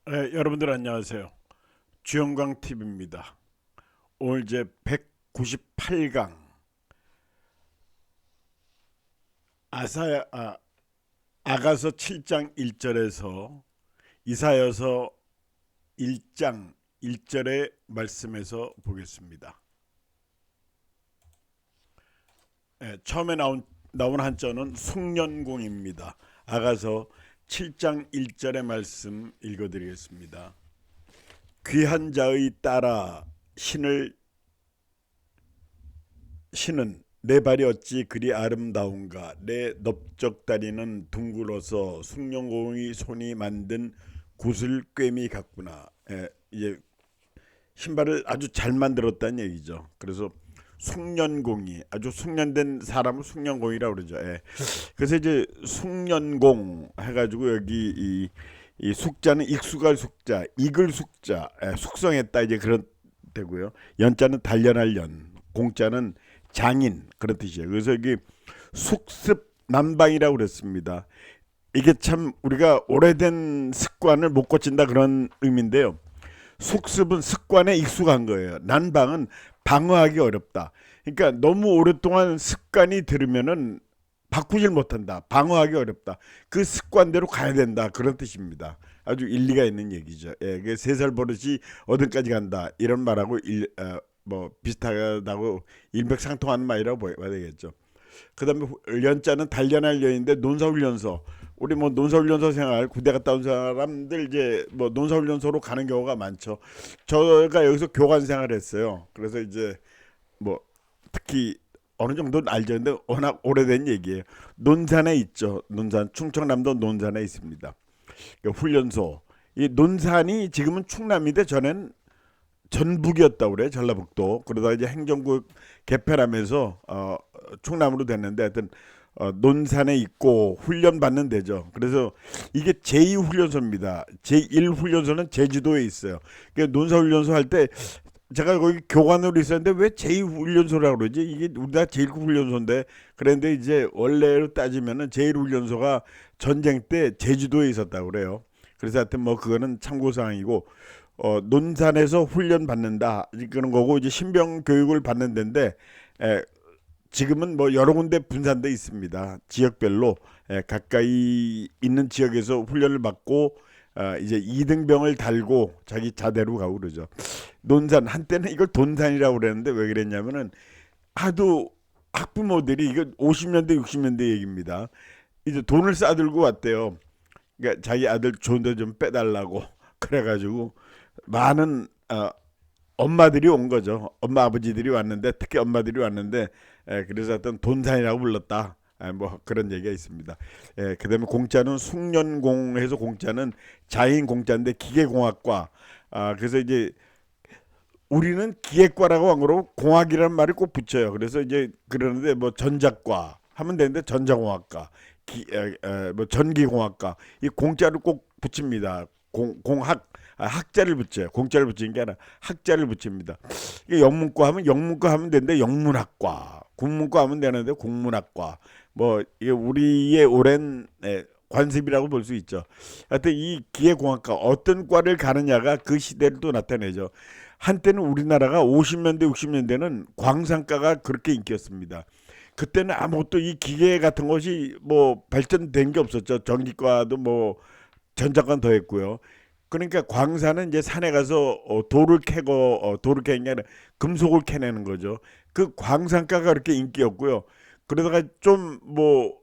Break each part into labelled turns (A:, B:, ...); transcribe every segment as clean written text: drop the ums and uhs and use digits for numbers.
A: 네, 여러분들 안녕하세요. 주영광 TV입니다. 오늘 이제 198강 아가서 7장 1절에서 이사여서 1장 1절의 말씀에서 보겠습니다. 처음에 나온 한자는 숭년공입니다. 아가서 7장 1절의 말씀 읽어드리겠습니다. 귀한 자의 딸아 신은 내 발이 어찌 그리 아름다운가. 내 넓적다리는 둥글어서 숭늉공의 손이 만든 구슬꿰미 같구나. 이제 신발을 아주 잘 만들었다는 얘기죠. 그래서 숭년공이 아주 숙련된 사람을 숭년공이라고 그러죠. 그래서 이제 숭년공 해가지고 여기 이 숙자는 익숙할 숙자, 익을 숙자, 숙성했다 이제 그런 되고요. 연자는 단련할 연, 공자는 장인 그런 뜻이에요. 그래서 여기 숙습 난방이라고 그랬습니다. 이게 참 우리가 오래된 습관을 못 고친다 그런 의미인데요. 숙습은 습관에 익숙한 거예요. 난방은 방어하기 어렵다. 그러니까 너무 오랫동안 습관이 들으면은 바꾸질 못한다. 방어하기 어렵다. 그 습관대로 가야 된다. 그런 뜻입니다. 아주 일리가 있는 얘기죠. 세 살 버릇이 어디까지 간다. 이런 말하고 뭐 비슷하다고 일맥상통하는 말이라고 봐야 되겠죠. 그다음에 연자는 단련할 연인데 논사훈련소. 우리 뭐 논사훈련소 생활 군대 갔다 온 사람들 이제 뭐 논사훈련소로 가는 경우가 많죠. 저가 여기서 교관 생활했어요. 그래서 이제 뭐 특히 어느 정도는 알죠. 근데 워낙 오래된 얘기예요. 논산에 있죠. 논산 충청남도 논산에 있습니다. 그러니까 훈련소. 이 논산이 지금은 충남인데 전엔 전북이었다고 그래. 전라북도. 그러다가 이제 행정국 개편하면서 충남으로 됐는데 하여튼 논산에 있고 훈련 받는 데죠. 그래서 이게 제2훈련소입니다. 제1훈련소는 제주도에 있어요. 그러니까 논사훈련소 할 때 제가 거기 교관으로 있었는데 왜 제2훈련소라고 그러지? 이게 우리나라 제1훈련소인데 그런데 이제 원래로 따지면은 제1훈련소가 전쟁 때 제주도에 있었다고 그래요. 그래서 하여튼 뭐 그거는 참고 사항이고 논산에서 훈련 받는다 그런 거고 이제 신병 교육을 받는 데인데 에, 지금은 뭐 여러 군데 분산돼 있습니다. 지역별로 가까이 있는 지역에서 훈련을 받고 이제 이등병을 달고 자기 자대로 가고 그러죠. 논산 한때는 이걸 돈산이라고 그랬는데 왜 그랬냐면은 하도 학부모들이 이거 50년대 60년대 얘기입니다. 이제 돈을 싸들고 왔대요. 그러니까 자기 아들 좋은 데 좀 빼달라고 그래가지고 많은 엄마들이 온 거죠. 엄마 아버지들이 왔는데 특히 엄마들이 왔는데 그래서 어떤 돈산이라고 불렀다. 뭐 그런 얘기가 있습니다. 그다음에 공자는 숙련공해서 공자는 자인 공자인데 기계공학과. 그래서 이제 우리는 기계과라고 한 거로 공학이라는 말을 꼭 붙여요. 그래서 이제 그러는데 뭐 전작과 하면 되는데 전자공학과, 뭐 전기공학과 이 공자를 꼭 붙입니다. 공학 학자를 붙여요. 공자를 붙이는 게 아니라 학자를 붙입니다. 이게 영문과 하면 영문과 하면 되는데 영문학과, 국문과 하면 되는데 국문학과. 뭐 이게 우리의 오랜 관습이라고 볼 수 있죠. 하여튼 이 기계공학과 어떤 과를 가느냐가 그 시대를 또 나타내죠. 한때는 우리나라가 50년대 60년대는 광산과가 그렇게 인기였습니다. 그때는 아무것도 이 기계 같은 것이 뭐 발전된 게 없었죠. 전기과도 뭐 전자과는 더 했고요. 그러니까 광산은 이제 산에 가서 돌을 캐고 돌을 캐는 게 아니라 금속을 캐내는 거죠. 그 광산과가 그렇게 인기였고요. 그러다가 좀 뭐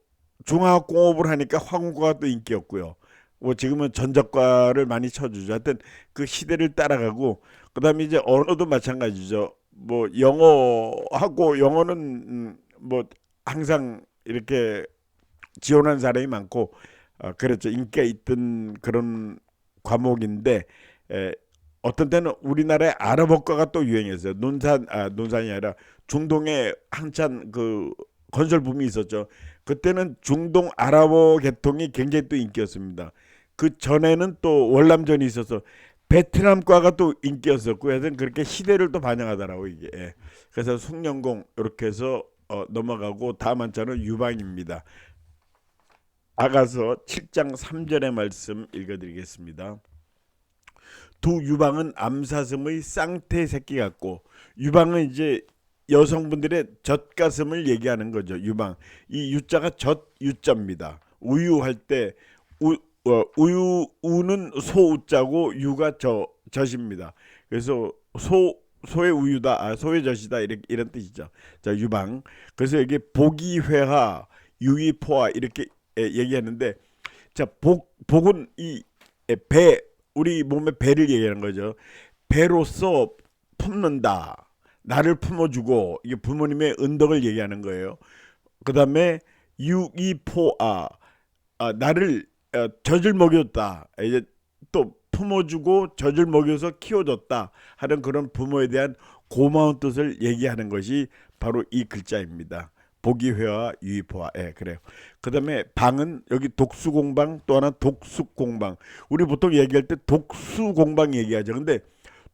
A: 중화학공업을 하니까 화공과가 또 인기였고요. 뭐 지금은 전자과를 많이 쳐주죠. 하여튼 그 시대를 따라가고 그다음에 이제 언어도 마찬가지죠. 뭐 영어하고 영어는 뭐 항상 이렇게 지원하는 사람이 많고 그렇죠. 인기가 있던 그런 과목인데 에, 어떤 때는 우리나라의 아랍어과가 또 유행했어요. 논산이 아니라 중동에 한참 그 건설 붐이 있었죠. 그때는 중동 아랍어 계통이 굉장히 또 인기였습니다. 그 전에는 또 월남전이 있어서 베트남과가 또 인기였었고 하여튼 그렇게 시대를 또 반영하더라고 이게. 그래서 숭령공 이렇게 해서 넘어가고 다음 한자는 유방입니다. 아가서 7장 3절의 말씀 읽어드리겠습니다. 두 유방은 암사슴의 쌍태 새끼 같고, 유방은 이제 여성분들의 젖가슴을 얘기하는 거죠. 유방. 이 유자가 젖 유자입니다. 우유할 때 우유 우는 소우자고 유가 젖입니다. 그래서 소의 우유다, 소의 젖이다, 이런 뜻이죠. 자, 유방. 그래서 여기 복이회하, 유의포화 이렇게 얘기하는데, 자, 복은 이 배, 우리 몸의 배를 얘기하는 거죠. 배로서 품는다. 나를 품어주고, 이게 부모님의 은덕을 얘기하는 거예요. 그 다음에 유의포아, 나를 젖을 먹였다. 이제 또 품어주고 젖을 먹여서 키워줬다 하는 그런 부모에 대한 고마운 뜻을 얘기하는 것이 바로 이 글자입니다. 보기회와 유의포화. 그래요. 그 다음에 방은 여기 독수공방, 또 하나 독숙공방. 우리 보통 얘기할 때 독수공방 얘기하죠. 근데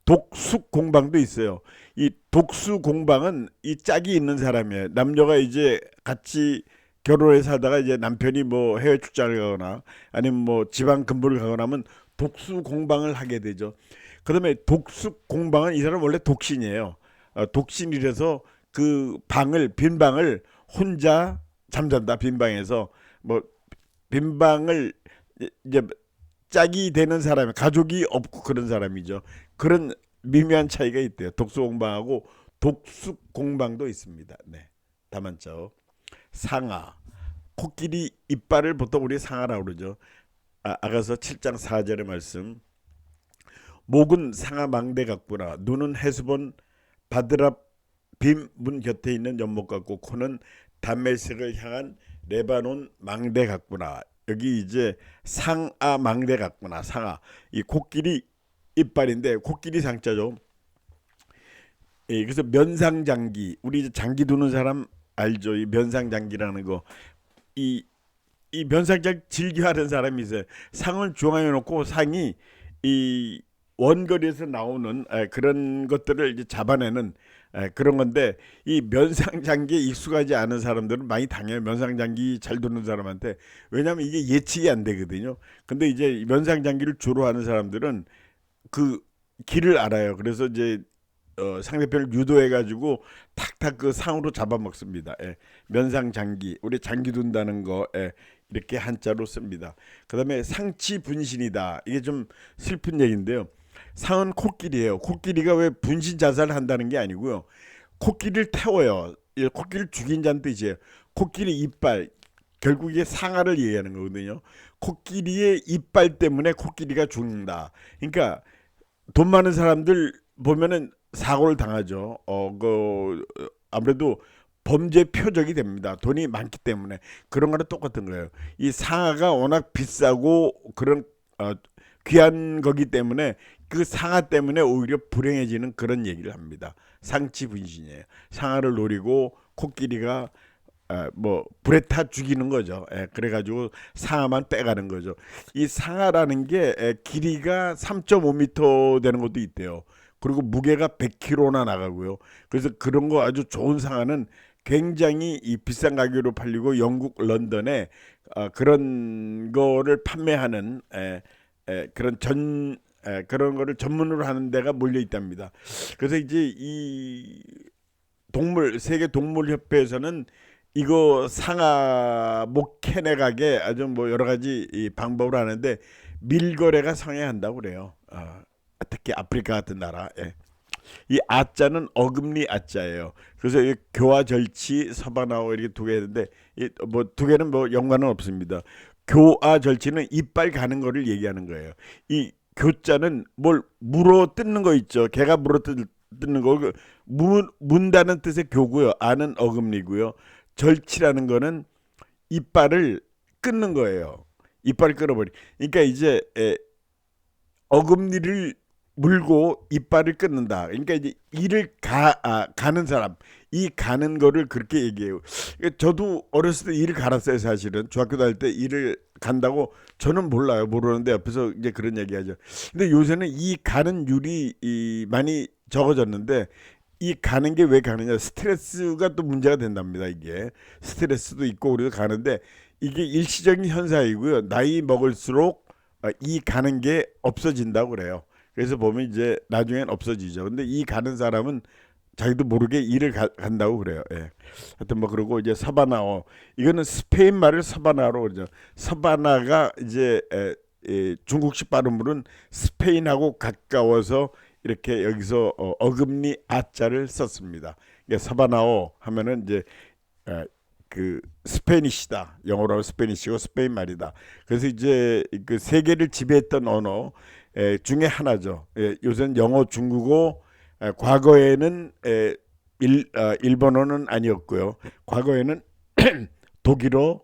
A: 독숙공방도 있어요. 이 독수공방은 이 짝이 있는 사람이에요. 남녀가 이제 같이 결혼해 살다가 이제 남편이 뭐 해외 출장을 가거나 아니면 뭐 지방 근무를 가거나 하면 독수공방을 하게 되죠. 그다음에 독숙공방은 이 사람 원래 독신이에요. 독신이라서 그 빈 방을 혼자 잠잔다. 빈 방에서 뭐 빈 방을 이제 짝이 되는 사람, 가족이 없고 그런 사람이죠. 그런 미묘한 차이가 있대요. 독수공방하고 독숙공방도 있습니다. 네, 다만죠. 상아, 코끼리 이빨을 보통 우리 상아라고 그러죠. 아가서 7장 4절의 말씀. 목은 상아 망대 같구나. 눈은 해수본 바드랍 빔문 곁에 있는 연못 같고, 코는 담메색을 향한 레바논 망대 같구나. 여기 이제 상아 망대 같구나. 상아, 이 코끼리 이빨인데 코끼리 상자죠. 그래서 면상장기, 우리 이제 장기 두는 사람 알죠? 이 면상장기라는 거. 이 면상장 즐겨하는 사람이 있어요. 상을 중앙에 놓고 상이 이 원거리에서 나오는 그런 것들을 이제 잡아내는 그런 건데, 이 면상장기에 익숙하지 않은 사람들은 많이 당해요. 면상장기 잘 두는 사람한테. 왜냐하면 이게 예측이 안 되거든요. 근데 이제 면상장기를 주로 하는 사람들은 그 길을 알아요. 그래서 이제 상대편을 유도해가지고 탁탁 그 상으로 잡아먹습니다. 면상장기, 우리 장기 둔다는 거 이렇게 한자로 씁니다. 그다음에 상치 분신이다. 이게 좀 슬픈 얘기인데요. 상은 코끼리예요. 코끼리가 왜 분신 자살을 한다는 게 아니고요. 코끼리를 태워요. 코끼리를 죽인 자는 뜻이에요. 코끼리 이빨, 결국 이게 상아를 얘기하는 거거든요. 코끼리의 이빨 때문에 코끼리가 죽는다. 그러니까 돈 많은 사람들 보면은 사고를 당하죠. 아무래도 범죄 표적이 됩니다. 돈이 많기 때문에. 그런 거랑 똑같은 거예요. 이 상아가 워낙 비싸고 그런 귀한 거기 때문에 그 상아 때문에 오히려 불행해지는 그런 얘기를 합니다. 상치분신이에요. 상아를 노리고 코끼리가 뭐 불에 타 죽이는 거죠. 그래가지고 상아만 빼가는 거죠. 이 상아라는 게 길이가 3.5m 되는 것도 있대요. 그리고 무게가 100kg나 나가고요. 그래서 그런 거 아주 좋은 상아는 굉장히 이 비싼 가격으로 팔리고, 영국 런던에 그런 거를 판매하는 그런 거를 전문으로 하는 데가 몰려 있답니다. 그래서 이제 이 세계 동물 협회에서는 이거 상아 목 캐내가게 아주 뭐 여러 가지 이 방법을 하는데, 밀거래가 상해한다고 그래요. 특히 아프리카 같은 나라. 이 아자는 어금니 아자예요. 그래서 이 교화 절치, 서바나오 이렇게 두 개 있는데, 뭐 두 개는 뭐 연관은 없습니다. 교화 절치는 이빨 가는 거를 얘기하는 거예요. 이 교자는 뭘 물어 뜯는 거 있죠. 개가 물어 뜯는 거, 문다는 뜻의 교고요. 아는 어금니고요. 절치라는 거는 이빨을 끊는 거예요. 이빨을 끊어버리. 그러니까 이제 어금니를 물고 이빨을 끊는다. 그러니까 이제 일을 가는 사람, 이 가는 거를 그렇게 얘기해요. 그러니까 저도 어렸을 때 일을 갈았어요. 사실은 중학교 다닐 때 일을 간다고 저는 몰라요. 모르는데 옆에서 이제 그런 얘기하죠. 근데 요새는 이 가는 율이 많이 적어졌는데, 이 가는 게 왜 가느냐, 스트레스가 또 문제가 된답니다. 이게 스트레스도 있고 그래서 가는데, 이게 일시적인 현상이고요. 나이 먹을수록 이 가는 게 없어진다고 그래요. 그래서 보면 이제 나중엔 없어지죠. 근데 이 가는 사람은 자기도 모르게 일을 간다고 그래요. 예. 하여튼 뭐 그러고 이제 사바나어, 이거는 스페인 말을 사바나로 그러죠. 사바나가 이제 중국식 발음으로는 스페인하고 가까워서 이렇게 여기서 어금니 아자를 썼습니다. 이게 사바나오 하면은 이제 에, 그 스페니시다. 영어로 하면 스페니시고 스페인 말이다. 그래서 이제 그 세계를 지배했던 언어 중에 하나죠. 요새는 영어, 중국어, 과거에는 일본어는 아니었고요. 과거에는 독일어,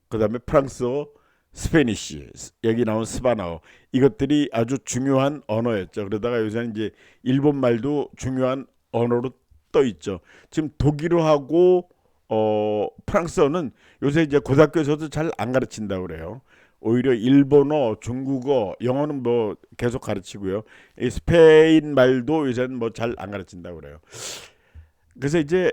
A: 그다음에 프랑스어, 스페니쉬, 여기 나온 스바나어, 이것들이 아주 중요한 언어였죠. 그러다가 요새는 이제 일본 말도 중요한 언어로 떠 있죠. 지금 독일어하고 프랑스어는 요새 이제 고등학교에서도 잘 안 가르친다고 그래요. 오히려 일본어, 중국어, 영어는 뭐 계속 가르치고요. 이 스페인 말도 요새는 뭐 잘 안 가르친다고 그래요. 그래서 이제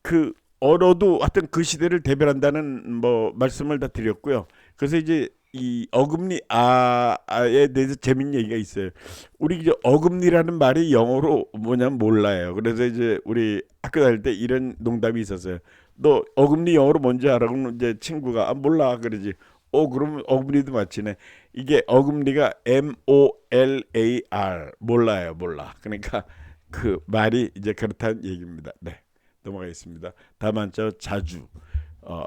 A: 그 언어도 하여튼 그 시대를 대변한다는 뭐 말씀을 다 드렸고요. 그래서 이제 이 어금니 아에 대해서 재밌는 얘기가 있어요. 우리 이제 어금니라는 말이 영어로 뭐냐면 몰라요. 그래서 이제 우리 학교 다닐 때 이런 농담이 있었어요. 너 어금니 영어로 뭔지 알아? 그러면 이제 친구가 몰라 그러지. 그러면 어금니도 맞히네. 이게 어금니가 MOLAR, 몰라요, 몰라. 그러니까 그 말이 이제 그렇다는 얘기입니다. 네, 넘어가겠습니다. 다음 한자 자주. 어,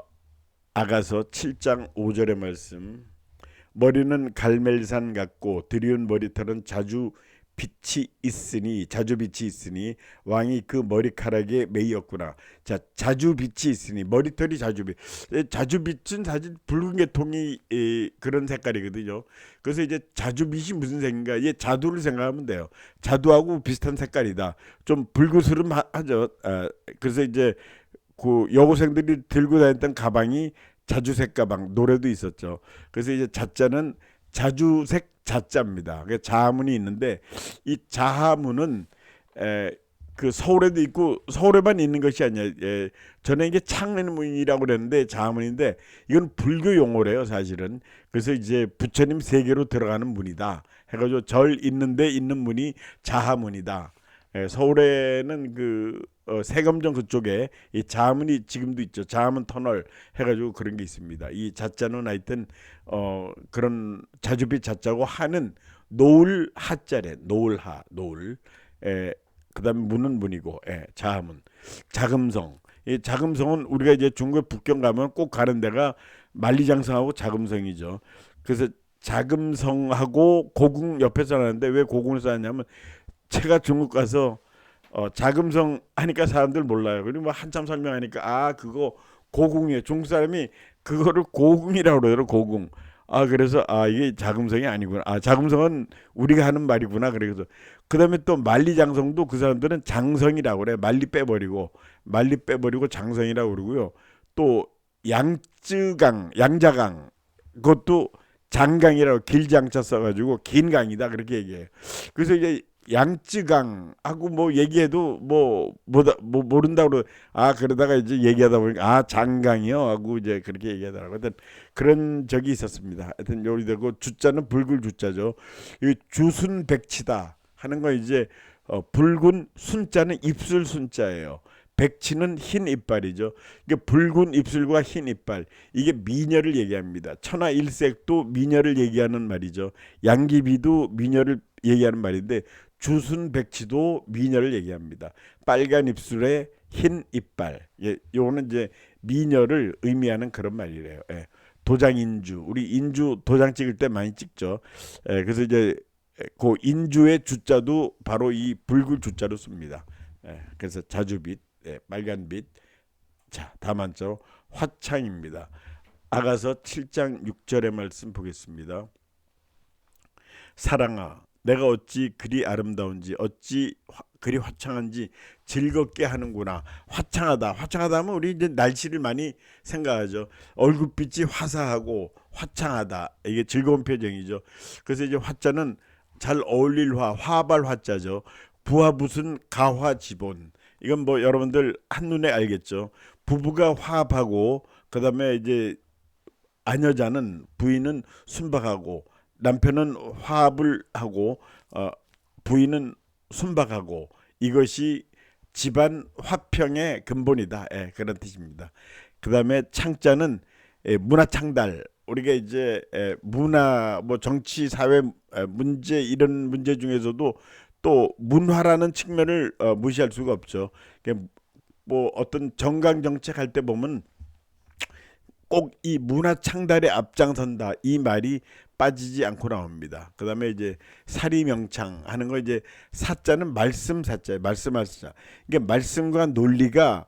A: 아가서 7장 5절의 말씀. 머리는 갈멜산 같고 드리운 머리털은 자주 빛이 있으니 왕이 그 머리카락에 매였구나. 자, 자주 빛이 있으니 머리털이 자주빛. 자주빛은 사실 붉은 계통이 그런 색깔이거든요. 그래서 이제 자주빛이 무슨 색인가? 얘 자두를 생각하면 돼요. 자두하고 비슷한 색깔이다. 좀 붉으스름하죠. 그래서 이제 그 여고생들이 들고 다녔던 가방이 자주색 가방, 노래도 있었죠. 그래서 이제 자자는 자주색 자자입니다. 그 자문이 있는데 이 자문은 그 서울에도 있고 서울에만 있는 것이 아니야. 전에 이게 창문이라고 그랬는데 자문인데 이건 불교 용어래요, 사실은. 그래서 이제 부처님 세계로 들어가는 문이다. 해가지고 절 있는데 있는 문이 자하문이다. 서울에는 그 세검정 그쪽에 이 자문이 지금도 있죠. 자문 터널 해가지고 그런 게 있습니다. 이 자자는 하여튼 그런 자주빛 자자고 하는 노을 하자래. 노을하 노을. 그다음에 문은 문이고 자문. 자금성. 이 자금성은 우리가 이제 중국 북경 가면 꼭 가는 데가 만리장성하고 자금성이죠. 그래서 자금성하고 고궁 옆에 써놨는데 왜 고궁을 써놨냐면 제가 중국 가서 자금성 하니까 사람들 몰라요. 그리고 뭐 한참 설명하니까 그거 고궁이에요. 중국 사람이 그거를 고궁이라고 그러더라고요. 고궁. 그래서 이게 자금성이 아니구나. 자금성은 우리가 하는 말이구나. 그래서 그다음에 또 만리장성도 그 사람들은 장성이라고 그래. 말리 빼버리고 장성이라고 그러고요. 또 양쯔강, 양자강 그것도 장강이라고 길장자 써가지고 긴 강이다 그렇게 얘기해요. 그래서 이제 양쯔강하고 뭐 얘기해도 모른다고 그러. 그러다가 이제 얘기하다 보니까 장강이요 하고 이제 그렇게 얘기하더라고요. 하여튼 그런 적이 있었습니다. 하여튼 요리 되고 주자는 붉은 주자죠. 이 주순백치다 하는 거 이제 붉은 순자는 입술 순자예요. 백치는 흰 이빨이죠. 이게 붉은 입술과 흰 이빨, 이게 미녀를 얘기합니다. 천하일색도 미녀를 얘기하는 말이죠. 양귀비도 미녀를 얘기하는 말인데 주순백치도 미녀를 얘기합니다. 빨간 입술에 흰 이빨. 요거는 이제 미녀를 의미하는 그런 말이래요. 도장인주, 우리 인주 도장 찍을 때 많이 찍죠. 그래서 이제 그 인주의 주자도 바로 이 붉은 주자로 씁니다. 그래서 자주빛, 빨간빛. 자, 다음 한자로 화창입니다. 아가서 7장 6절의 말씀 보겠습니다. 사랑아, 내가 어찌 그리 아름다운지 어찌 그리 화창한지 즐겁게 하는구나. 화창하다 하면 우리 이제 날씨를 많이 생각하죠. 얼굴빛이 화사하고 화창하다, 이게 즐거운 표정이죠. 그래서 이제 화자는 잘 어울릴 화발 화자죠. 부하붓은 가화지본. 이건 뭐 여러분들 한눈에 알겠죠. 부부가 화합하고 그다음에 이제 아녀자는 부인은 순박하고 남편은 화합을 하고 부인은 순박하고 이것이 집안 화평의 근본이다. 예, 그런 뜻입니다. 그 다음에 창자는 문화 창달. 우리가 이제 문화, 뭐 정치, 사회 문제 이런 문제 중에서도 또 문화라는 측면을 무시할 수가 없죠. 뭐 어떤 정강 정책 할 때 보면 꼭 이 문화 창달에 앞장선다 이 말이 빠지지 않고 나옵니다. 그다음에 이제 사리명창 하는 거 이제 사자는 말씀 사자예요. 말씀할 사. 이게 말씀과 논리가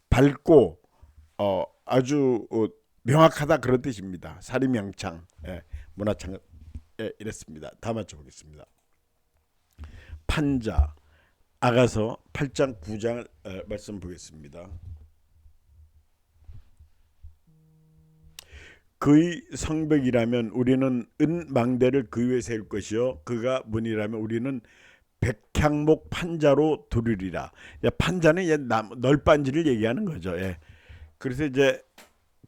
A: 밝고 아주 명확하다 그런 뜻입니다. 사리명창, 문화창, 이랬습니다. 다 맞춰보겠습니다. 판자, 아가서 8장 9장 말씀 보겠습니다. 그의 성벽이라면 우리는 은망대를 그 위에 세울 것이요 그가 문이라면 우리는 백향목 판자로 두르리라. 판자는 널빤지를 얘기하는 거죠. 예. 그래서 이제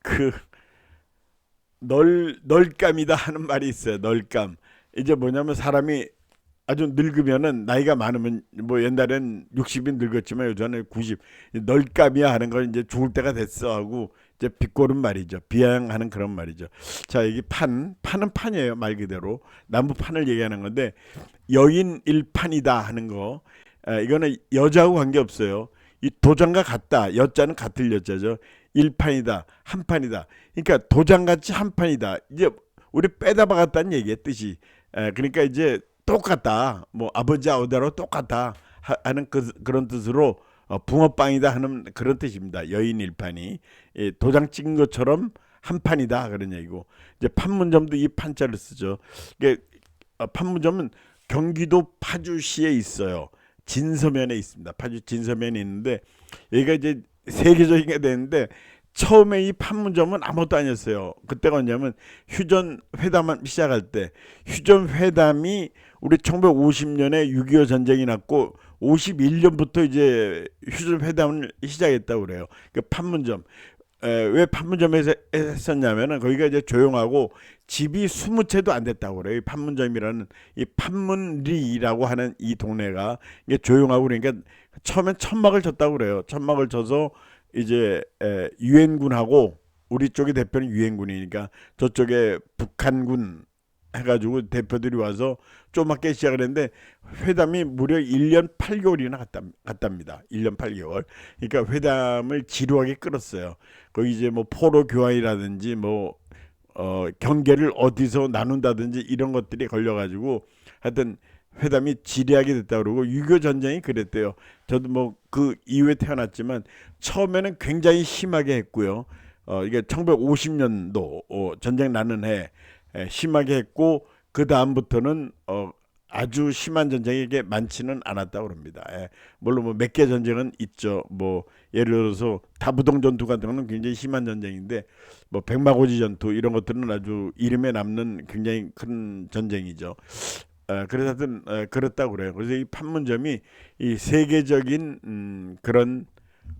A: 그 널감이다 하는 말이 있어요. 널감. 이제 뭐냐면 사람이 아주 늙으면은 나이가 많으면 뭐 옛날엔 60이 늙었지만 요즘에는 90 널감이야 하는 건 이제 죽을 때가 됐어 하고 이제 비꼬는 말이죠. 비하하는 그런 말이죠. 자, 여기 판은 판이에요. 말 그대로 나무 판을 얘기하는 건데 여인 일판이다 하는 거 이거는 여자하고 관계없어요. 이 도장과 같다. 여자는 같을 여자죠. 일판이다. 한 판이다. 그러니까 도장같이 한 판이다. 이제 우리 빼다 박았다는 얘기의 뜻이. 그러니까 이제 똑같다. 뭐 아버지 아우다로 똑같다 하는 그런 뜻으로 붕어빵이다 하는 그런 뜻입니다. 여인 일판이 도장 찍은 것처럼 한 판이다 그런 얘기고 이제 판문점도 이 판자를 쓰죠. 이게 판문점은 경기도 파주시에 있어요. 진서면에 있습니다. 파주 진서면에 있는데 여기가 이제 세계적인 게 되는데 처음에 이 판문점은 아무것도 아니었어요. 그때가 언제냐면 휴전 회담을 시작할 때 휴전 회담이 우리 1950년에 6.25 전쟁이 났고 51년부터 이제 휴전 회담을 시작했다고 그래요. 그 판문점 왜 판문점에서 했었냐면은 거기가 이제 조용하고 집이 20채도 안 됐다고 그래요. 이 판문점이라는 이 판문리라고 하는 이 동네가 이게 조용하고 그러니까 처음엔 천막을 쳤다고 그래요. 천막을 쳐서 이제 유엔군하고 우리 쪽의 대표는 유엔군이니까 저쪽에 북한군 해가지고 대표들이 와서 조그맣게 시작을 했는데 회담이 무려 1년 8개월이나 갔답니다. 1년 8개월. 그러니까 회담을 지루하게 끌었어요. 거기 이제 뭐 포로 교환이라든지 뭐 경계를 어디서 나눈다든지 이런 것들이 걸려가지고 하여튼 회담이 지리하게 됐다 그러고 6.25 전쟁이 그랬대요. 저도 뭐 그 이후에 태어났지만 처음에는 굉장히 심하게 했고요. 이게 1950년도 전쟁 나는 해 심하게 했고 그 다음부터는 아주 심한 전쟁이 이게 많지는 않았다고 합니다. 물론 뭐 몇 개 전쟁은 있죠. 뭐 예를 들어서 다부동 전투 같은 거는 굉장히 심한 전쟁인데 뭐 백마고지 전투 이런 것들은 아주 이름에 남는 굉장히 큰 전쟁이죠. 그래서 하여튼 그렇다고 그래요. 그래서 이 판문점이 이 세계적인 그런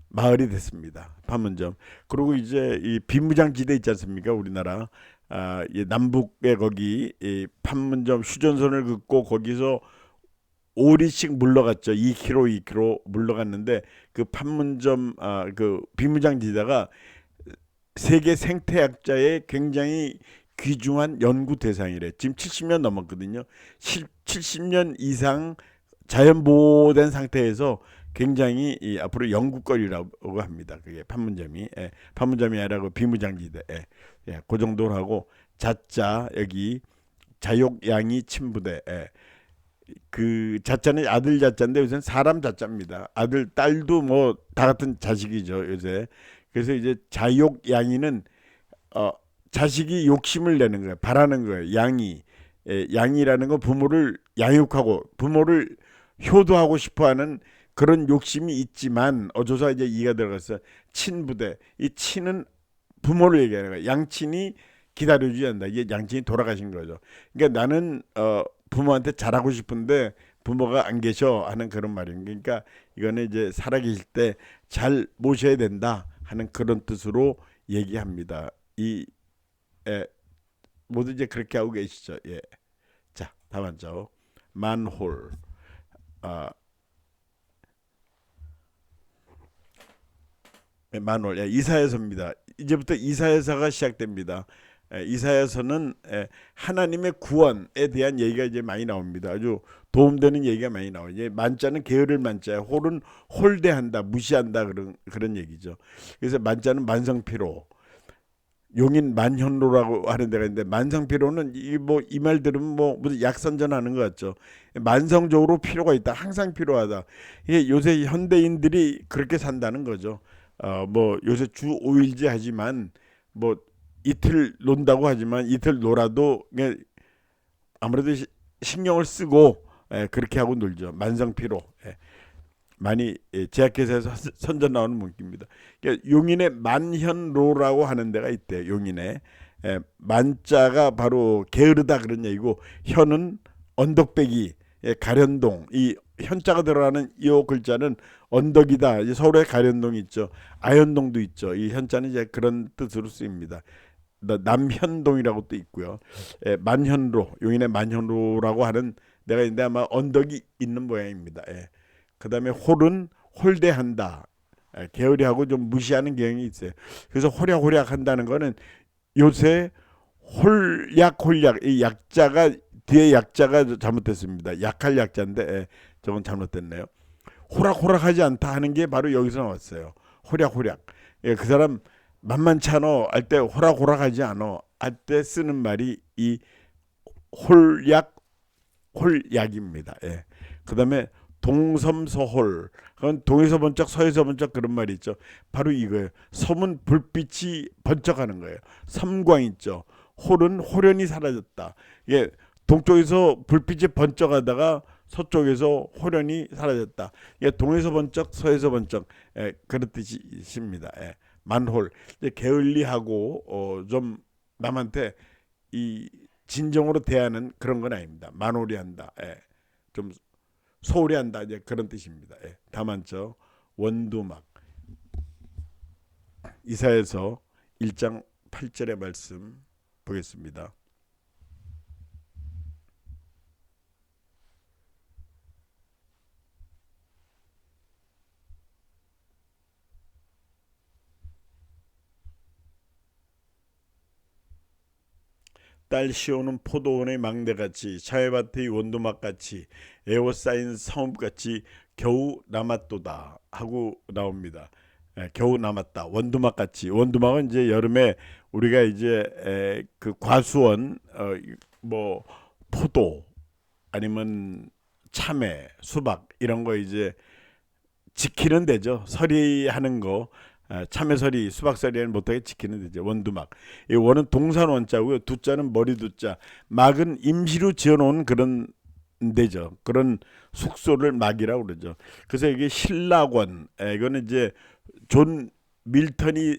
A: 마을이 됐습니다. 판문점. 그리고 이제 이 비무장지대 있지 않습니까? 우리나라 이 남북에 거기 이 판문점 휴전선을 긋고 거기서 오리씩 물러갔죠. 2km, 2km 물러갔는데 그 판문점 그 비무장지대가 세계 생태학자의 굉장히 귀중한 연구 대상이래. 지금 70년 넘었거든요. 70년 이상 자연 보호된 상태에서 굉장히 앞으로 연구거리라고 합니다. 그게 판문점이 판문점이 아니라 그 비무장지대 그 정도로 하고 자자 여기 자욕양이 친부대 그 자자는 아들 자자인데 요새는 사람 자자입니다. 아들 딸도 뭐 다 같은 자식이죠 요새. 그래서 이제 자욕양이는 자식이 욕심을 내는 거예요. 바라는 거예요. 양이라는 건 부모를 양육하고 부모를 효도하고 싶어하는 그런 욕심이 있지만 어조사 이제 이가 들어가서 친부대 이 친은 부모를 얘기하는 거예요. 양친이 기다려주지 않는다. 이게 양친이 돌아가신 거죠. 그러니까 나는 부모한테 잘하고 싶은데 부모가 안 계셔 하는 그런 말입니다. 그러니까 이거는 이제 살아계실 때 잘 모셔야 된다 하는 그런 뜻으로 얘기합니다. 이 모두 이제 그렇게 하고 계시죠. 예. 다 맞죠? 만홀. 아, 만홀. 예, 이사야서입니다. 이제부터 이사야서가 시작됩니다. 이사야서는 하나님의 구원에 대한 얘기가 이제 많이 나옵니다. 아주 도움되는 얘기가 많이 나와요. 이제 만자는 게으를 만자야. 홀은 홀대한다, 무시한다 그런 얘기죠. 그래서 만자는 만성피로, 용인 만현로라고 하는 데가 있는데 만성피로는 이 말 들으면 뭐 무슨 약선전하는 것 같죠. 만성적으로 필요가 있다, 항상 필요하다. 이게 요새 현대인들이 그렇게 산다는 거죠. 뭐 요새 주 5일제 하지만 뭐 이틀 논다고 하지만 이틀 놀아도 아무래도 신경을 쓰고 그렇게 하고 놀죠. 만성피로. 많이 제약회사에서 선전 나오는 문구입니다. 그러니까 용인에 만현로라고 하는 데가 있대요. 용인에 만자가 바로 게으르다 그런 얘기고, 현은 언덕배기, 가련동, 이 현자가 들어가는 이 글자는 언덕이다. 이제 서울에 가련동이 있죠. 아현동도 있죠. 이 현자는 이제 그런 뜻으로 쓰입니다. 남현동이라고 또 있고요. 만현로, 용인의 만현로라고 하는 데가 있는데 아마 언덕이 있는 모양입니다. 그다음에 홀은 홀대한다. 게으리하고 좀 무시하는 경향이 있어요. 그래서 호략호략 한다는 거는 요새 홀약, 이 약자가 뒤에 약자가 잘못됐습니다. 약할 약자인데 저건 잘못됐네요. 호락호락하지 않다 하는 게 바로 여기서 나왔어요. 호략호략. 그 사람 만만찮어 할 때 호락호락하지 않어 할 때 쓰는 말이 이 홀약입니다. 그다음에 동섬서홀, 그건 동에서 번쩍 서에서 번쩍 그런 말이 있죠. 바로 이거예요. 섬은 불빛이 번쩍하는 거예요. 섬광 있죠. 홀은 홀연히 사라졌다. 예, 동쪽에서 불빛이 번쩍하다가 서쪽에서 홀연히 사라졌다. 예, 동에서 번쩍 서에서 번쩍 그런 뜻이십니다. 만홀. 게을리하고 좀 남한테 이 진정으로 대하는 그런 건 아닙니다. 만홀히 한다. 좀 소홀히 한다, 이제 그런 뜻입니다. 다만 원두막, 이사야서 1장 8절의 말씀 보겠습니다. 딸 시오는 포도원의 망대같이 차회밭의 원두막같이 에워싸인 성읍같이 겨우 남았도다 하고 나옵니다. 겨우 남았다. 원두막같이. 원두막은 이제 여름에 우리가 이제 그 과수원, 뭐 포도 아니면 참외, 수박 이런 거 이제 지키는 데죠. 서리하는 거, 참외서리, 수박서리는 못하게 지키는 데죠. 원두막. 이 원은 동산 원자고요. 두자는 머리 두자. 막은 임시로 지어놓은 그런 데죠. 그런 숙소를 막이라고 그러죠. 그래서 이게 신락원. 이거는 이제 존 밀턴이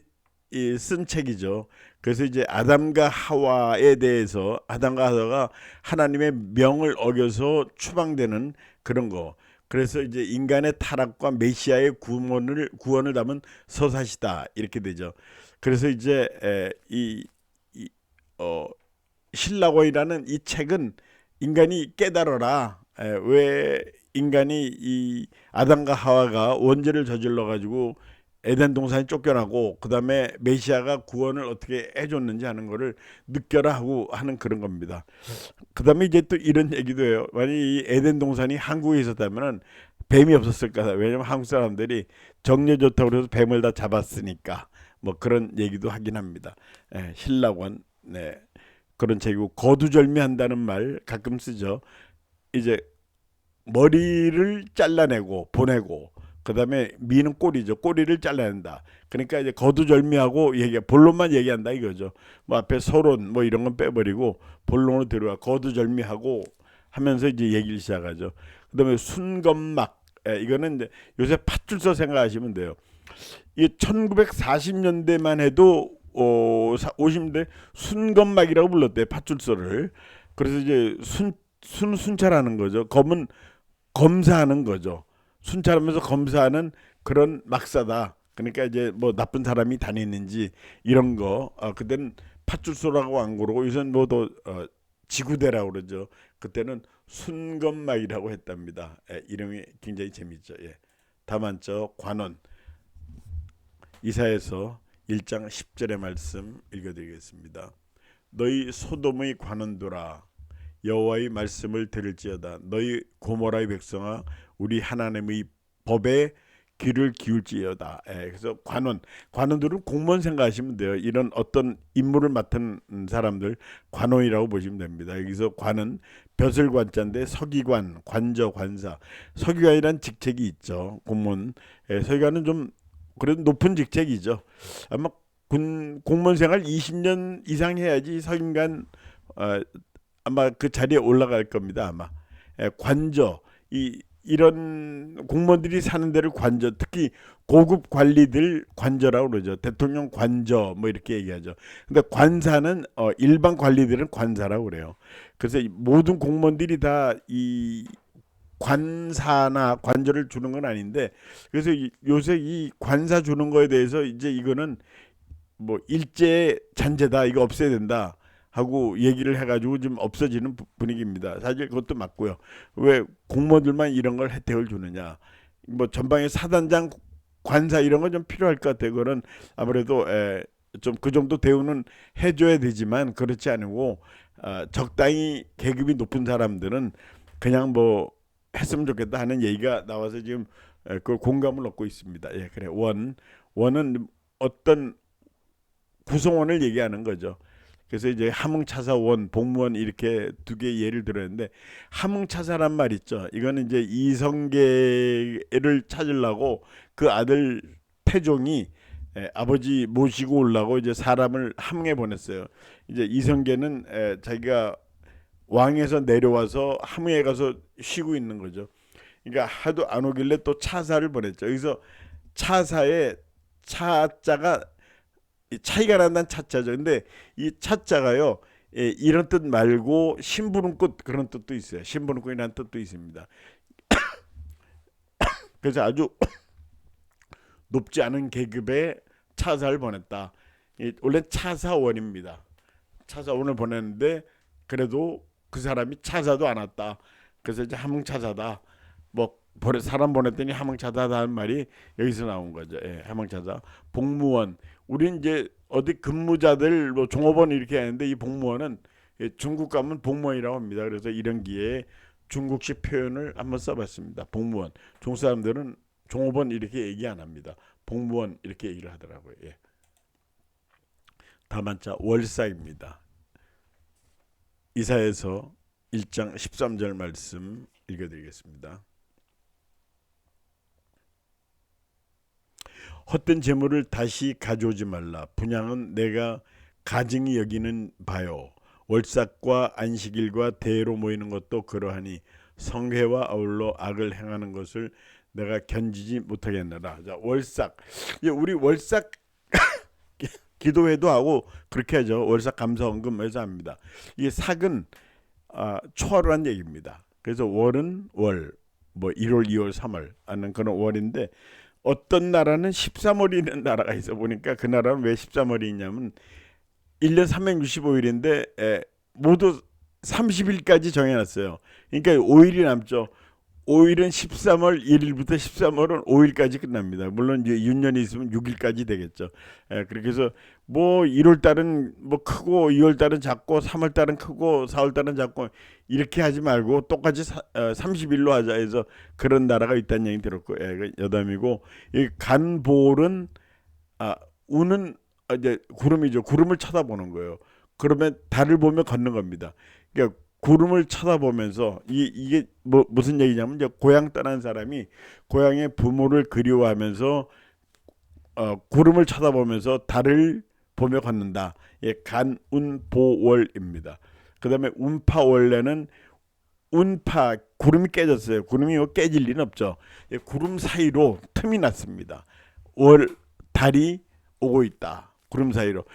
A: 쓴 책이죠. 그래서 이제 아담과 하와에 대해서, 아담과 하와가 하나님의 명을 어겨서 추방되는 그런 거. 그래서 이제 인간의 타락과 메시아의 구원을 담은 서사시다 이렇게 되죠. 그래서 이제 이 신라권이라는 이 책은 인간이 깨달아라. 왜 인간이 이 아담과 하와가 원죄를 저질러 가지고 에덴 동산에 쫓겨나고 그다음에 메시아가 구원을 어떻게 해줬는지 하는 거를 느껴라 하고 하는 그런 겁니다. 그다음에 이제 또 이런 얘기도 해요. 만약 이 에덴 동산이 한국에 있었다면은 뱀이 없었을까? 왜냐면 한국 사람들이 정려 좋다고 그래서 뱀을 다 잡았으니까 뭐 그런 얘기도 하긴 합니다. 신라권, 그런 책이고, 거두절미한다는 말 가끔 쓰죠. 이제 머리를 잘라내고 보내고 그다음에 미는 꼬리죠. 꼬리를 잘라낸다. 그러니까 이제 거두절미하고 본론만 얘기한다 이거죠. 뭐 앞에 서론 뭐 이런 건 빼버리고 본론으로 들어와 거두절미하고 하면서 이제 얘기를 시작하죠. 그다음에 순건막, 이거는 이제 요새 팥줄서 생각하시면 돼요. 이 1940년대만 해도 50년대 순건막이라고 불렀대요. 팥줄서를. 그래서 이제 순찰하는 거죠. 검은 검사하는 거죠. 순찰하면서 검사하는 그런 막사다. 그러니까 이제 뭐 나쁜 사람이 다니는지 이런 거. 그때는 팥줄소라고 안 그러고 요새는 뭐더 지구대라고 그러죠. 그때는 순건막이라고 했답니다. 이름이 굉장히 재밌죠. 다만저 관원 이사야서 1장 10절의 말씀 읽어드리겠습니다. 너희 소돔의 관원들아 여호와의 말씀을 들을지어다. 너희 고모라의 백성아 우리 하나님의 법에 귀를 기울지어다. 그래서 관원들은 공무원 생각하시면 돼요. 이런 어떤 임무를 맡은 사람들 관원이라고 보시면 됩니다. 여기서 관은 벼슬관자인데 서기관, 관저, 관사. 서기관이란 직책이 있죠. 공무원. 서기관은 좀 그래도 높은 직책이죠. 아마 공무원 생활 20년 이상 해야지 서기관 아마 그 자리에 올라갈 겁니다. 아마 관저 이런 공무원들이 사는 데를 관저, 특히 고급 관리들 관저라고 그러죠. 대통령 관저 뭐 이렇게 얘기하죠. 근데 관사는 일반 관리들은 관사라고 그래요. 그래서 모든 공무원들이 다 이 관사나 관저를 주는 건 아닌데, 그래서 요새 이 관사 주는 거에 대해서 이제 이거는 뭐 일제 잔재다, 이거 없애야 된다 하고 얘기를 해가지고 좀 없어지는 분위기입니다. 사실 그것도 맞고요. 왜 공무원들만 이런 걸 혜택을 주느냐? 뭐 전방에 사단장, 관사 이런 건 좀 필요할 것 같아요. 그거는 아무래도 좀 그 정도 대우는 해줘야 되지만 그렇지 않고 적당히 계급이 높은 사람들은 그냥 뭐 했으면 좋겠다 하는 얘기가 나와서 지금 그걸 공감을 얻고 있습니다. 그래 원은 어떤 구성원을 얘기하는 거죠. 그래서 이제 함흥차사원, 복무원 이렇게 두 개 예를 들었는데, 함흥차사란 말 있죠. 이거는 이제 이성계를 찾으려고 그 아들 태종이 아버지 모시고 오려고 이제 사람을 함흥에 보냈어요. 이제 이성계는 자기가 왕에서 내려와서 함흥에 가서 쉬고 있는 거죠. 그러니까 하도 안 오길래 또 차사를 보냈죠. 여기서 차사에 차자가 차이가 난다는 차자죠. 근데 이 차자가요, 이런 뜻 말고 심부름꾼 그런 뜻도 있어요. 심부름꾼이라는 뜻도 있습니다. 그래서 아주 높지 않은 계급의 차사를 보냈다. 원래 차사원입니다. 차사원을 보냈는데 그래도 그 사람이 차사도 안 왔다. 그래서 이제 함흥차사다. 뭐 사람 보냈더니 함흥차사다는 말이 여기서 나온 거죠. 함흥차사. 복무원. 우린 이제 어디 근무자들 뭐 종업원 이렇게 하는데, 이 복무원은 중국 가면 복무원이라고 합니다. 그래서 이런 기회에 중국식 표현을 한번 써봤습니다. 복무원. 중국 사람들은 종업원 이렇게 얘기 안 합니다. 복무원 이렇게 얘기를 하더라고요. 다만자 월사입니다. 이사야서 1장 13절 말씀 읽어드리겠습니다. 헛된 재물을 다시 가져오지 말라. 분향은 내가 가증히 여기는 바요. 월삭과 안식일과 대회로 모이는 것도 그러하니 성회와 아울러 악을 행하는 것을 내가 견디지 못하겠느라. 자, 월삭. 우리 월삭 기도회도 하고 그렇게 하죠. 월삭 감사원금 해서 합니다. 이 삭은 초하루란 얘기입니다. 그래서 월은 월, 뭐 1월, 2월, 3월 하는 그런 월인데, 어떤 나라는 13월이 있는 나라가 있어 보니까, 그 나라는 왜 13월이 있냐면 1년 365일인데 모두 30일까지 정해놨어요. 그러니까 5일이 남죠. 5일은 13월 1일부터 13월은 5일까지 끝납니다. 물론 이제 윤년이 있으면 6일까지 되겠죠. 그렇게 해서 뭐 1월 달은 뭐 크고 2월 달은 작고 3월 달은 크고 4월 달은 작고 이렇게 하지 말고 똑같이 30일로 하자 해서 그런 나라가 있다는 얘기 들었고, 여담이고, 이 간볼은 우는 이제 구름이죠. 구름을 쳐다보는 거예요. 그러면 달을 보며 걷는 겁니다. 그러니까 구름을 쳐다보면서 이게 뭐 무슨 얘기냐면, 이제 고향 떠난 사람이 고향의 부모를 그리워하면서 구름을 쳐다보면서 달을 보며 걷는다. 간운보월입니다. 그다음에 운파월래는 운파, 구름이 깨졌어요. 구름이 깨질 리는 없죠. 구름 사이로 틈이 났습니다. 달이 오고 있다. 구름 사이로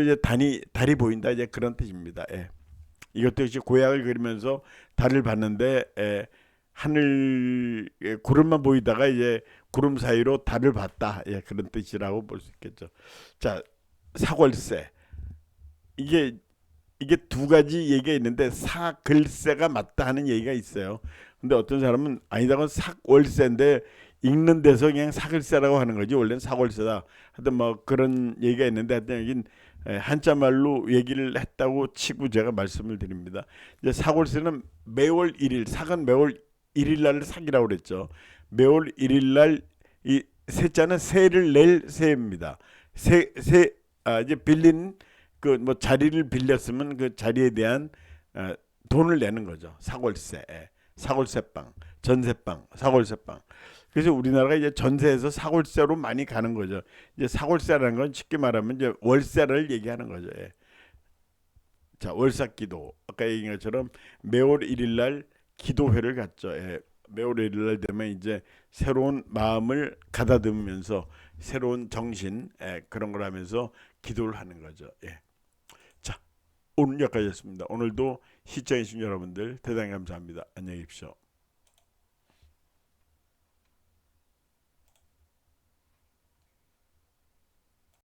A: 이제 달이 보인다, 이제 그런 뜻입니다. 이것도 역시 고향을 그리면서 달을 봤는데 하늘 구름만 보이다가 이제 구름 사이로 달을 봤다. 그런 뜻이라고 볼 수 있겠죠. 자, 사월세. 이게 이게 두 가지 얘기가 있는데 사글세가 맞다 하는 얘기가 있어요. 근데 어떤 사람은 아니다건 삭월세인데 읽는 데서 그냥 사글세라고 하는 거지 원래는 사골세다. 하여튼 뭐 그런 얘기가 있는데 하여튼 여긴 한자말로 얘기를 했다고 치고 제가 말씀을 드립니다. 이제 사골세는 매월 1일, 삭은 매월 1일 날 삭이라고 그랬죠. 매월 1일 날 이 세자는 세를 낼 세입니다. 이제 빌린 그 뭐 자리를 빌렸으면 그 자리에 대한 어, 돈을 내는 거죠. 사골세, 사골세방, 전세방, 사골세방. 그래서 우리나라가 이제 전세에서 사골세로 많이 가는 거죠. 이제 사골세라는 건 쉽게 말하면 이제 월세를 얘기하는 거죠. 예. 자, 월삭기도 아까 얘기한 것처럼 매월 1일 날 기도회를 갖죠. 예. 매월 1일 날 되면 이제 새로운 마음을 가다듬으면서 새로운 정신 그런 걸 하면서 기도를 하는 거죠. 예. 자, 오늘 여기까지였습니다. 오늘도 시청해주신 여러분들 대단히 감사합니다. 안녕히 계십시오.